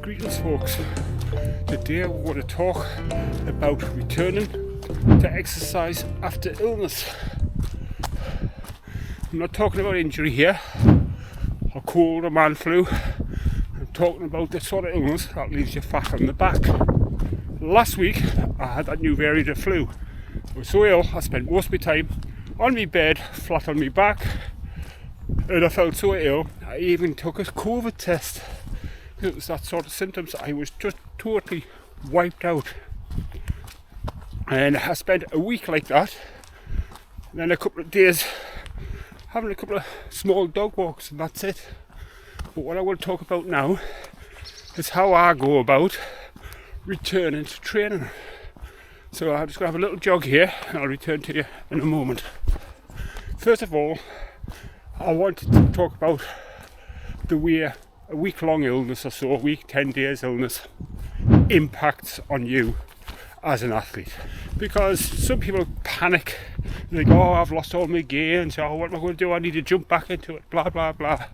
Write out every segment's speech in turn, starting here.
Greetings folks, today we're going to talk about returning to exercise after illness. I'm not talking about injury here, or cold or man flu. I'm talking about the sort of illness that leaves you fat on the back. Last week I had that new variant of flu. I was so ill I spent most of my time on my bed, flat on my back, and I felt so ill I even took a COVID test. It was that sort of symptoms. I was just totally wiped out, and I spent a week like that, and then a couple of days having a couple of small dog walks, and that's it. But what I want to talk about now is how I go about returning to training. So I'm just going to have a little jog here and I'll return to you in a moment. First of all, I wanted to talk about the way a week-long illness or so, a week, 10 days illness impacts on you as an athlete. Because some people panic, they go, oh, I've lost all my gains, oh, what am I going to do, I need to jump back into it, blah blah blah.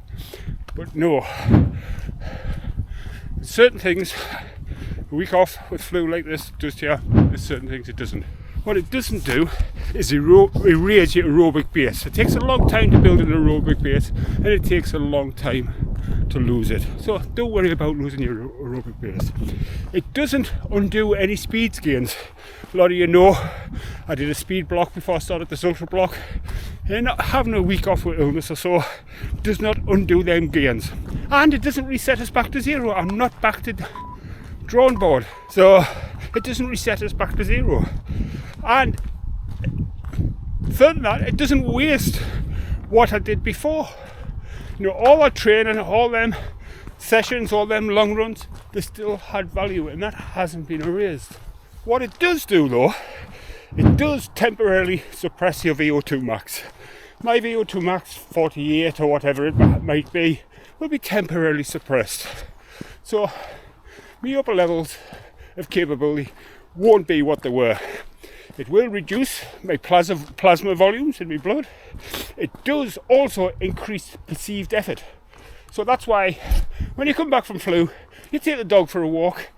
But no, certain things, a week off with flu like this does to you, there's certain things it doesn't. What it doesn't do is erase your aerobic base. It takes a long time to build an aerobic base, and it takes a long time to lose it. So don't worry about losing your aerobic base. It doesn't undo any speed gains. A lot of you know I did a speed block before I started this ultra block, and having a week off with illness or so does not undo them gains. And it doesn't reset us back to zero. I'm not back to drawing board, so it doesn't reset us back to zero. And further than that, it doesn't waste what I did before. You know, all that training, all them sessions, all them long runs, they still had value, and that hasn't been erased. What it does do though, it does temporarily suppress your VO2 max. My VO2 max, 48 or whatever it might be, will be temporarily suppressed. So my upper levels of capability won't be what they were. It will reduce my plasma volumes in my blood. It does also increase perceived effort. So that's why when you come back from flu, you take the dog for a walk,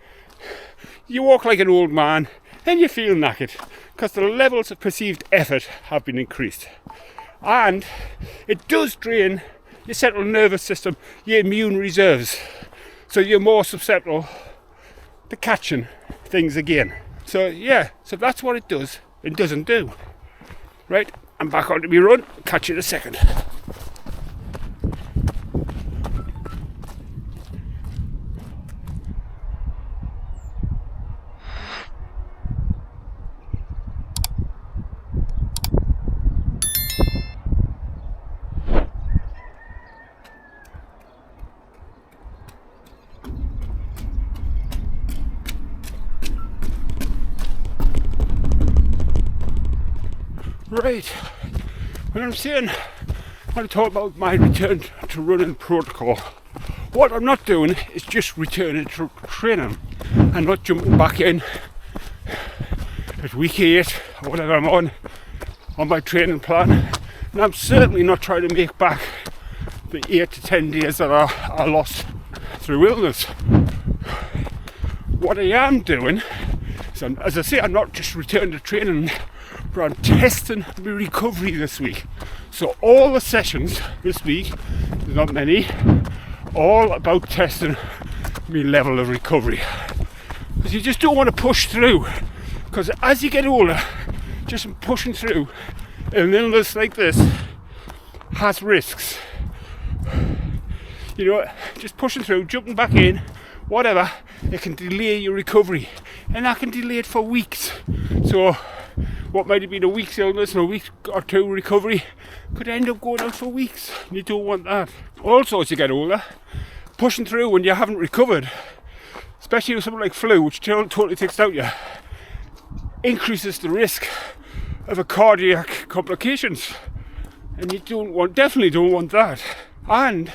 you walk like an old man, and you feel knackered because the levels of perceived effort have been increased. And it does drain your central nervous system, your immune reserves, so you're more susceptible to catching things again. So yeah, so that's what it does and doesn't do. Right, I'm back onto my run. Catch you in a second. Right, when I'm saying I want to talk about my return to running protocol, what I'm not doing is just returning to training. I'm not jumping back in at week 8 or whatever I'm on my training plan, and I'm certainly not trying to make back the 8 to 10 days that I lost through illness. What I am doing is, as I say, I'm not just returning to training, but I'm testing my recovery this week. So all the sessions this week, there's not many, all about testing my level of recovery. Because you just don't want to push through. Because as you get older, just pushing through an illness like this has risks. You know, just pushing through, jumping back in, whatever, it can delay your recovery. And that can delay it for weeks. So what might have been a week's illness and a week or two recovery could end up going out for weeks. You don't want that. Also, as you get older, pushing through when you haven't recovered, especially with something like flu, which totally takes out you, increases the risk of a cardiac complications, and you definitely don't want that. And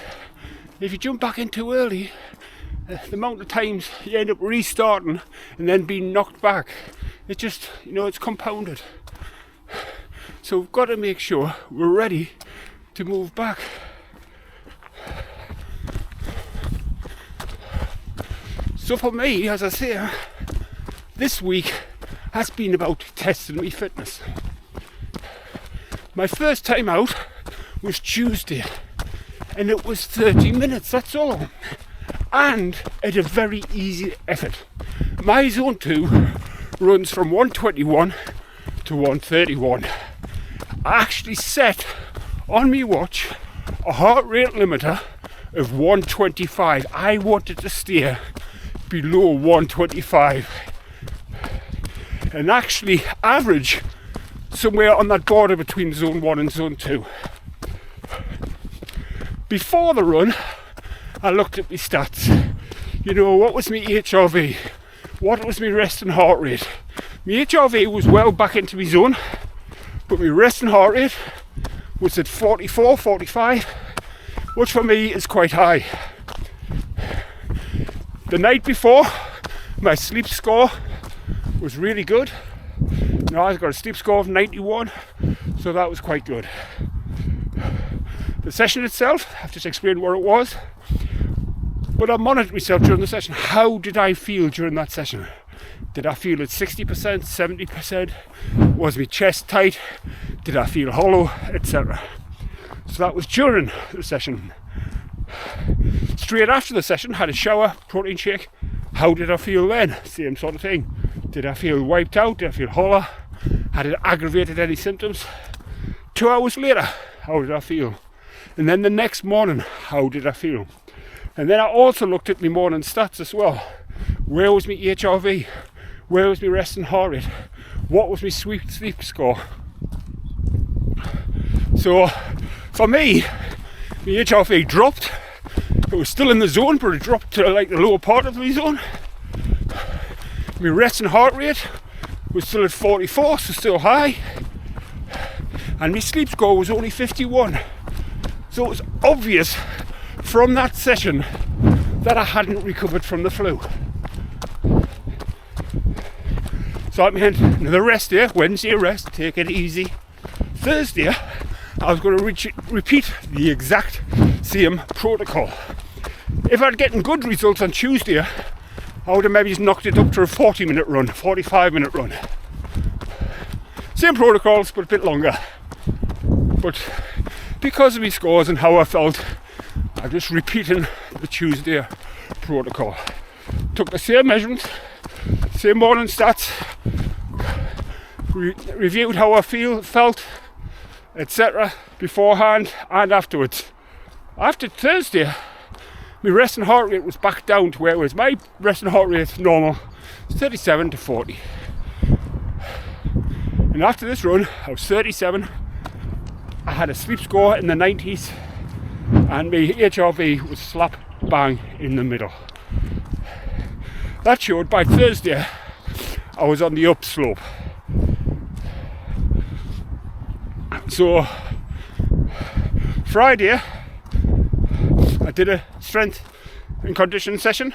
if you jump back in too early, the amount of times you end up restarting and then being knocked back, it just, it's compounded. So we've got to make sure we're ready to move back. So for me, as I say, this week has been about testing my fitness. My first time out was Tuesday, and it was 30 minutes, that's all. And at a very easy effort. My zone 2 runs from 121 to 131. I actually set on my watch a heart rate limiter of 125. I wanted to steer below 125 and actually average somewhere on that border between zone 1 and zone 2. Before the run, I looked at my stats. You know, what was my HRV? What was my resting heart rate? My HRV was well back into my zone, but my resting heart rate was at 44, 45, which for me is quite high. The night before, my sleep score was really good. Now I got a sleep score of 91, so that was quite good. The session itself, I've just explained what it was, but I monitored myself during the session. How did I feel during that session? Did I feel at 60%, 70%? Was my chest tight? Did I feel hollow, etc.? So that was during the session. Straight after the session, had a shower, protein shake. How did I feel then? Same sort of thing. Did I feel wiped out? Did I feel hollow? Had it aggravated any symptoms? 2 hours later, how did I feel? And then the next morning, how did I feel? And then I also looked at my morning stats as well. Where was my HRV? Where was my resting heart rate? What was my sleep score? So for me, my HRV dropped. It was still in the zone, but it dropped to like the lower part of the zone. My resting heart rate was still at 44, so still high. And my sleep score was only 51. So it was obvious from that session that I hadn't recovered from the flu. So I meant another rest day, Wednesday rest, take it easy. Thursday, I was going to repeat the exact same protocol. If I'd gotten good results on Tuesday, I would have maybe just knocked it up to a 40-minute run, 45-minute run. Same protocols, but a bit longer. But because of my scores and how I felt, I'm just repeating the Tuesday protocol. Took the same measurements, same morning stats, reviewed how I felt, etc. beforehand and afterwards. After Thursday, my resting heart rate was back down to where it was. My resting heart rate normal is 37 to 40. And after this run, I was 37. I had a sleep score in the 90s and my HRV was slap bang in the middle. That showed by Thursday I was on the upslope. So Friday I did a strength and conditioning session.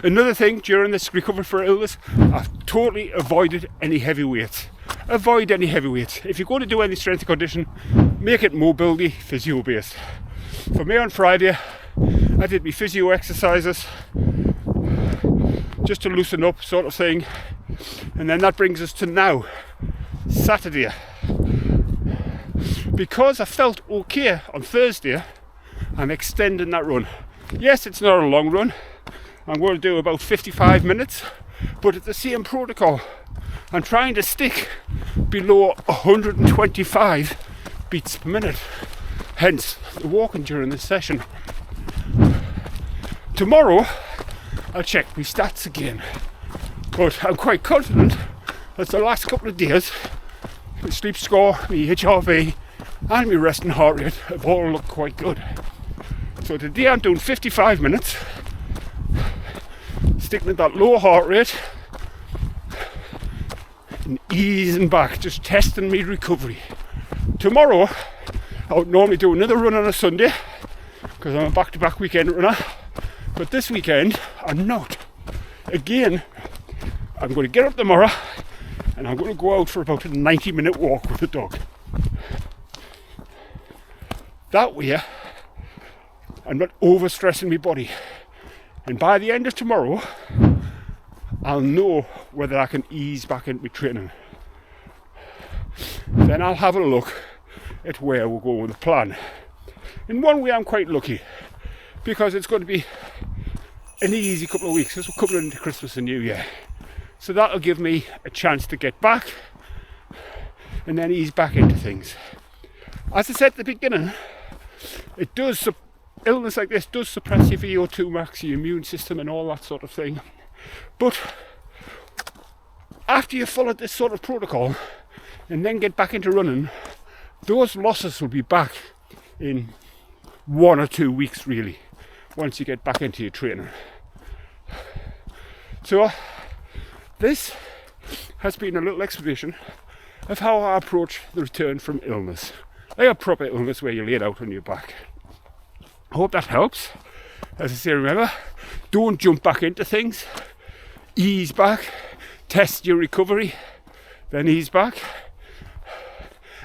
Another thing during this recovery for illness, I've totally avoided any heavy weights. Avoid any heavy weights. If you're going to do any strength and conditioning, make it mobility, physio based. For me on Friday, I did my physio exercises just to loosen up, sort of thing. And then that brings us to now, Saturday. Because I felt okay on Thursday, I'm extending that run. Yes, it's not a long run. I'm going to do about 55 minutes, but it's the same protocol. I'm trying to stick below 125 beats per minute. Hence the walking during this session. Tomorrow I'll check my stats again, but I'm quite confident that the last couple of days my sleep score, my HRV and my resting heart rate have all looked quite good. So today I'm doing 55 minutes, sticking at that low heart rate and easing back, just testing my recovery. Tomorrow I would normally do another run on a Sunday because I'm a back-to-back weekend runner, but this weekend I'm not. Again, I'm going to get up tomorrow and I'm going to go out for about a 90-minute walk with the dog. That way I'm not overstressing my body. And by the end of tomorrow, I'll know whether I can ease back into my training. Then I'll have a look at where we'll go with the plan. In one way, I'm quite lucky because it's going to be an easy couple of weeks as we're coming into Christmas and New Year. So that'll give me a chance to get back and then ease back into things. As I said at the beginning, illness like this does suppress your VO2 max, your immune system and all that sort of thing. But after you follow this sort of protocol and then get back into running, those losses will be back in 1 or 2 weeks really, once you get back into your training. So this has been a little explanation of how I approach the return from illness, like a proper illness where you lay it out on your back. I hope that helps. As I say, remember, don't jump back into things. Ease back, test your recovery, then ease back.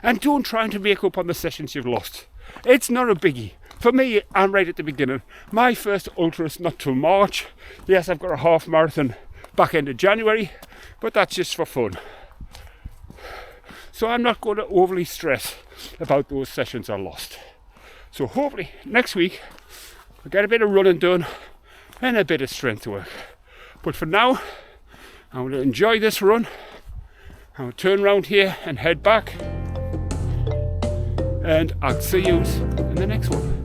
And don't try to make up on the sessions you've lost. It's not a biggie. For me, I'm right at the beginning. My first ultra's not till March. Yes, I've got a half marathon back end of January, but that's just for fun. So I'm not going to overly stress about those sessions I lost. So hopefully next week I'll get a bit of running done and a bit of strength work. But for now, I'm going to enjoy this run. I'm going to turn around here and head back. And I'll see you in the next one.